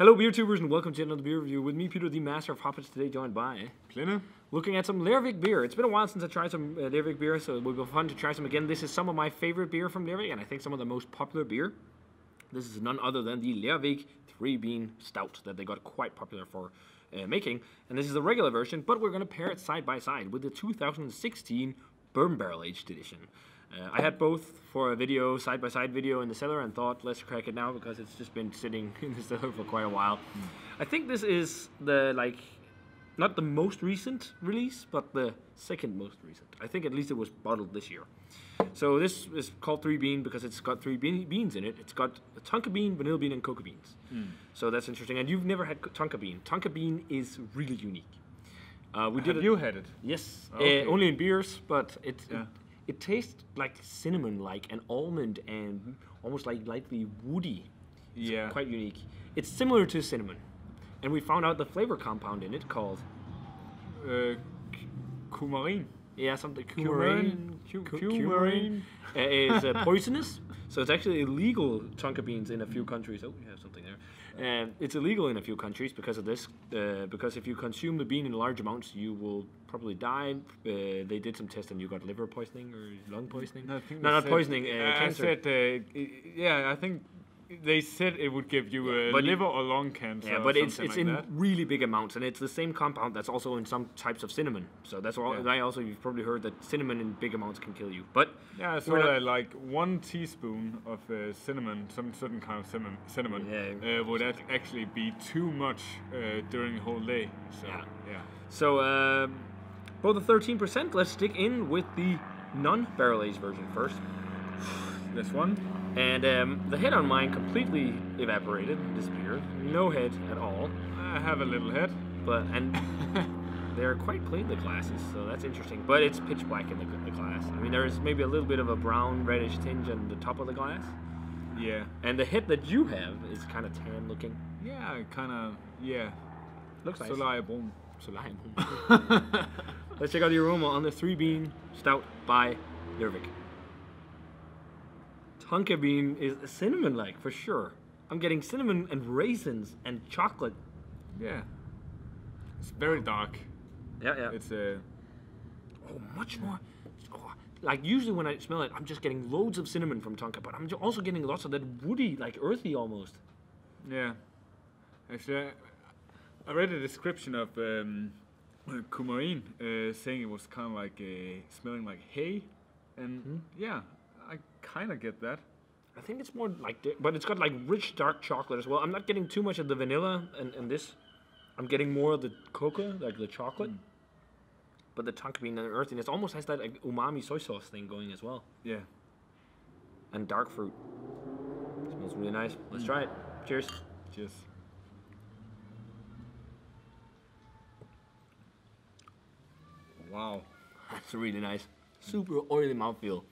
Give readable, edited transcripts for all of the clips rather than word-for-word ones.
Hello beer tubers and welcome to another beer review with me, Peter, the master of hoppers, today joined by Plinne. Looking at some Lervig beer. It's been a while since I tried some Lervig beer, so it will be fun to try some again. This is some of my favorite beer from Lervig, and I think some of the most popular beer. This is none other than the Lervig 3-bean stout that they got quite popular for making. And this is the regular version, but we're going to pair it side by side with the 2016 Bourbon Barrel Aged edition. I had both for a video, side-by-side video in the cellar, and thought, let's crack it now because it's just been sitting in the cellar for quite a while. I think this is the, not the most recent release, but the second most recent. I think at least it was bottled this year. So this is called 3-bean because it's got three beans in it. It's got a tonka bean, vanilla bean, and cocoa beans. So that's interesting. And you've never had tonka bean. Tonka bean is really unique. Have you had it? Yes, okay. Only in beers, but it tastes like cinnamon-like and almond and almost like lightly woody. It's quite unique. It's similar to cinnamon. And we found out the flavor compound in it called... coumarin. Yeah, something. Coumarin. Is poisonous. So it's actually illegal, tonka beans, in a few countries. Oh, you have something there. It's illegal in a few countries because of this. Because if you consume the bean in large amounts, you will probably die. They did some tests and you got liver poisoning or lung poisoning. No, I think not poisoning, cancer. I said, I think they said it would give you liver or lung cancer. Yeah, but it's in really big amounts, and it's the same compound that's also in some types of cinnamon. So that's why also you've probably heard that cinnamon in big amounts can kill you. But yeah, so like 1 teaspoon of cinnamon, some certain kind of cinnamon, would actually be too much during the whole day. So So both the 13%. Let's stick in with the non-barrel aged version first. This one. And the head on mine completely evaporated, disappeared. No head at all. I have a little head. And they're quite clean, the glasses, so that's interesting. But it's pitch black in the glass. I mean, there is maybe a little bit of a brown, reddish tinge on the top of the glass. Yeah. And the head that you have is kind of tan looking. Yeah, kind of, Looks nice. Reliable. Let's check out the aroma on the 3-bean stout by Lervig. Tonka bean is cinnamon-like, for sure. I'm getting cinnamon and raisins and chocolate. Yeah. It's very dark. Yeah. It's much more. Oh, like, usually when I smell it, I'm just getting loads of cinnamon from Tonka, but I'm also getting lots of that woody, like earthy almost. Yeah. Actually, I read a description of coumarin saying it was kind of like smelling like hay. And I kind of get that. I think it's more like, but it's got like rich dark chocolate as well. I'm not getting too much of the vanilla in this. I'm getting more of the cocoa, like the chocolate. But the tonka bean and the earthiness almost has that like, umami soy sauce thing going as well. Yeah. And dark fruit. Smells really nice. Let's try it. Cheers. Cheers. Wow. That's really nice. Super oily mouthfeel.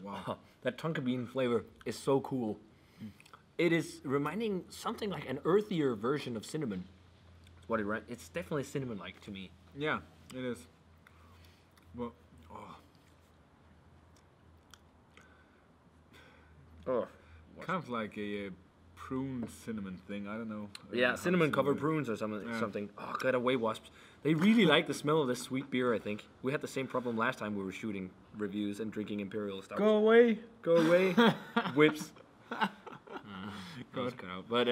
Wow. That tonka bean flavor is so cool. It is reminding something like an earthier version of cinnamon. It's definitely cinnamon-like to me. Yeah, it is. Well, kind of like a prune cinnamon thing. I don't know. Yeah, cinnamon-covered prunes or something. Oh, God, away wasps. They really like the smell of this sweet beer, I think. We had the same problem last time we were shooting reviews and drinking Imperial stouts. Go away. Go away. Whips. Cut out. But,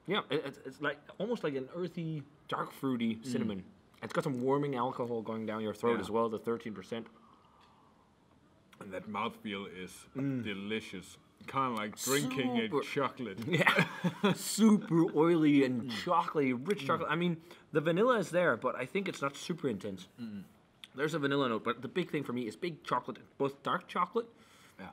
it's like almost like an earthy, dark fruity cinnamon. It's got some warming alcohol going down your throat as well, the 13%. And that mouthfeel is delicious. Kind of like drinking a chocolate. Yeah. Super oily and chocolatey, rich chocolate. I mean, the vanilla is there, but I think it's not super intense. There's a vanilla note, but the big thing for me is big chocolate, both dark chocolate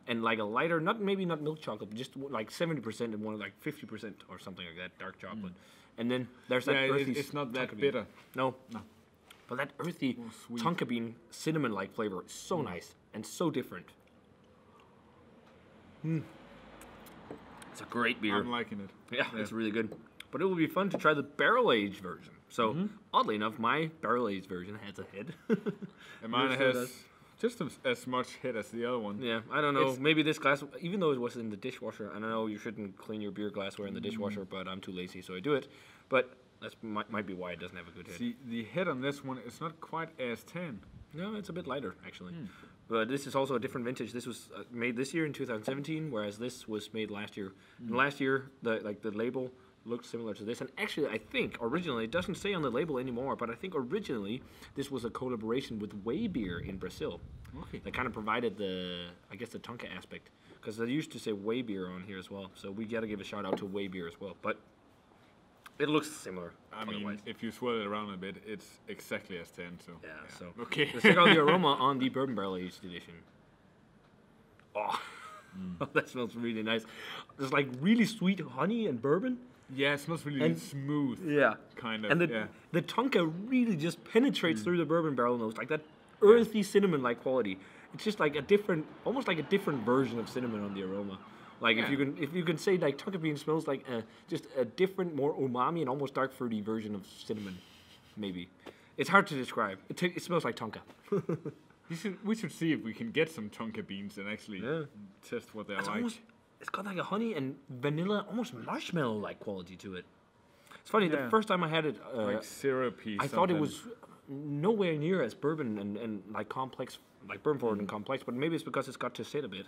and like a lighter, maybe not milk chocolate, but just like 70% and one like 50% or something like that, dark chocolate. And then there's that earthy. It's not that bitter. No. But that earthy tonka bean cinnamon-like flavor is so nice and so different. It's a great beer. I'm liking it. Yeah, it's really good. But it will be fun to try the barrel-aged version. So, oddly enough, my barrel-aged version has a head. And mine has just as much hit as the other one. Yeah, I don't know. Maybe this glass, even though it was in the dishwasher, I don't know you shouldn't clean your beer glassware in the dishwasher, but I'm too lazy, so I do it. But that might be why it doesn't have a good hit. See, the hit on this one is not quite as tan. No, it's a bit lighter, actually. But this is also a different vintage. This was made this year in 2017, whereas this was made last year. And last year, the label looked similar to this. And actually, I think originally, it doesn't say on the label anymore, but I think originally this was a collaboration with Way Beer in Brazil. Okay. That kind of provided the Tonka aspect. Because they used to say Way Beer on here as well. So we got to give a shout out to Way Beer as well. But it looks similar. I mean, otherwise. if you swirl it around a bit, it's exactly as tan. So Yeah, so. Okay. Let's check out the aroma on the bourbon barrel aged edition. Oh, that smells really nice. There's like really sweet honey and bourbon. Yeah, it smells really smooth. Yeah. Kind of. And the Tonka really just penetrates through the bourbon barrel nose, like that earthy cinnamon-like quality. It's just like almost like a different version of cinnamon on the aroma. Like if you can say like Tonka bean smells like just a different, more umami and almost dark fruity version of cinnamon, maybe. It's hard to describe. It smells like Tonka. We should see if we can get some Tonka beans and actually test what they're like. It's got like a honey and vanilla, almost marshmallow-like quality to it. It's funny, the first time I had it, like syrupy. I thought it was nowhere near as bourbon and like complex, like bourbon forward and complex, but maybe it's because it's got to sit a bit.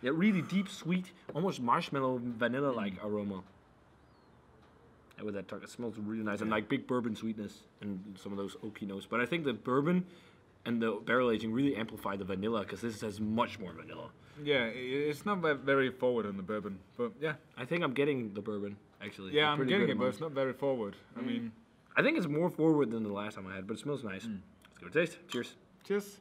Yeah, really deep, sweet, almost marshmallow, vanilla-like aroma. And with that Tonka, it smells really nice, and like big bourbon sweetness and some of those oaky notes. But I think the bourbon and the barrel aging really amplify the vanilla, because this has much more vanilla. Yeah, it's not very forward on the bourbon, but yeah. I think I'm getting the bourbon, actually. Yeah, I'm getting it, but it's not very forward. I mean... I think it's more forward than the last time I had, but it smells nice. Let's give it a taste. Cheers. Cheers.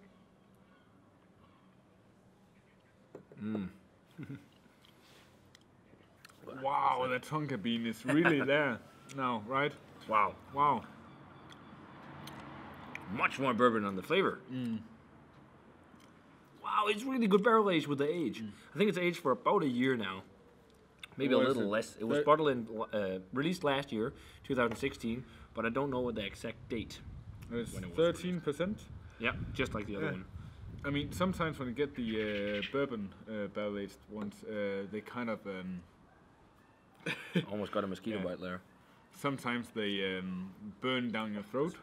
Wow, the Tonka bean is really there now, right? Wow. Wow. Much more bourbon on the flavor. Wow, it's really good barrel aged with the age. I think it's aged for about a year now. Maybe a little less. It was bottled and released last year, 2016, but I don't know what the exact date. It's 13%. Yeah, just like the other one. I mean, sometimes when you get the bourbon barrel aged ones, they kind of almost got a mosquito bite there. Sometimes they burn down your throat,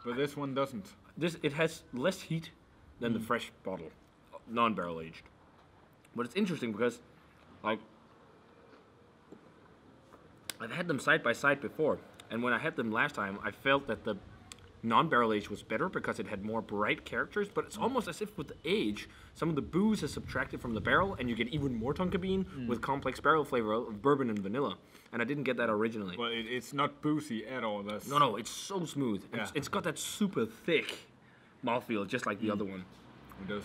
but this one doesn't. It has less heat than the fresh bottle, non-barrel aged. But it's interesting because, like, I've had them side by side before, and when I had them last time, I felt that the non-barrel aged was better because it had more bright characters, but it's almost as if with the age, some of the booze is subtracted from the barrel, and you get even more Tonka bean with complex barrel flavor of bourbon and vanilla. And I didn't get that originally. Well, it's not boozy at all. No, it's so smooth. Yeah. It's got that super thick mouthfeel, just like the other one. It does.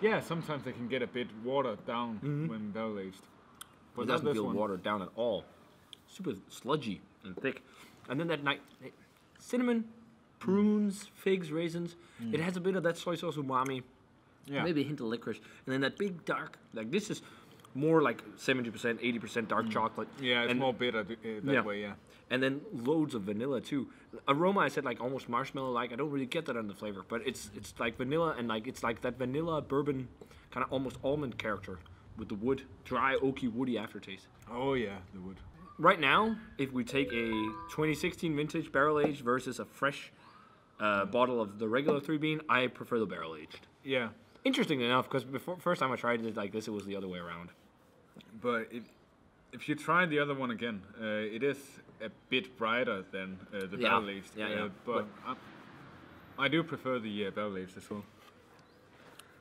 Yeah, sometimes they can get a bit watered down when barrel aged. But it doesn't feel watered down at all. Super sludgy and thick. And then that cinnamon, prunes, figs, raisins. It has a bit of that soy sauce umami. Yeah. Maybe a hint of licorice. And then that big dark, like this is more like 70%, 80% dark chocolate. Yeah, it's more bitter that way, yeah. And then loads of vanilla too. Aroma, I said like almost marshmallow-like. I don't really get that on the flavor, but it's like vanilla, and like it's like that vanilla bourbon kind of almost almond character with the wood, dry, oaky, woody aftertaste. Oh yeah, the wood. Right now, if we take a 2016 vintage barrel-aged versus a fresh bottle of the regular 3-bean, I prefer the barrel-aged. Yeah. Interesting enough, because first time I tried it like this, it was the other way around. But if you try the other one again, it is a bit brighter than the barrel-aged. But I do prefer the barrel-aged as well.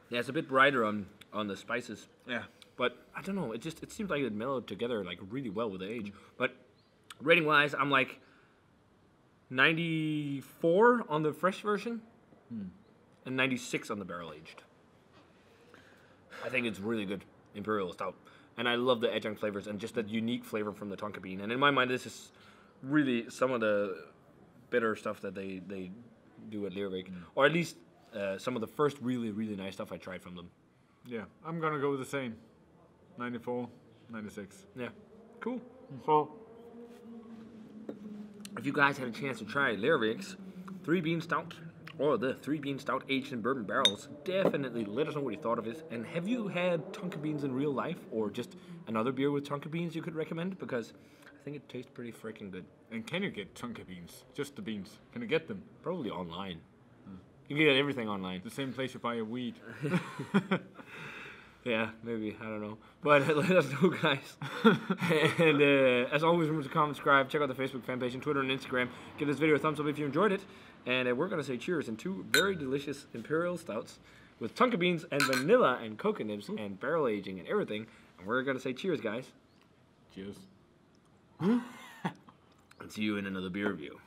Yeah, it's a bit brighter on the spices. Yeah. But I don't know, it seems like it mellowed together like really well with the age. But rating wise, I'm like 94 on the fresh version and 96 on the barrel aged. I think it's really good Imperial Stout. And I love the adjunct flavors and just that unique flavor from the Tonka bean. And in my mind, this is really some of the bitter stuff that they do at Lervig. Or at least some of the first really, really nice stuff I tried from them. Yeah, I'm going to go with the same. 94, 96. Yeah, cool. So, if you guys had a chance to try Lervig's 3-bean stout or the 3-bean stout aged in bourbon barrels. Definitely let us know what you thought of it. And have you had tonka beans in real life, or just another beer with tonka beans you could recommend? Because I think it tastes pretty freaking good. And can you get tonka beans? Just the beans. Can you get them? Probably online. You can get everything online. The same place you buy a weed. Yeah, maybe. I don't know. But let us know, guys. And as always, remember to comment, subscribe, check out the Facebook fan page and Twitter and Instagram. Give this video a thumbs up if you enjoyed it. And we're going to say cheers in 2 very delicious Imperial stouts with tonka beans and vanilla and cocoa nibs and barrel aging and everything. And we're going to say cheers, guys. Cheers. And see you in another beer review.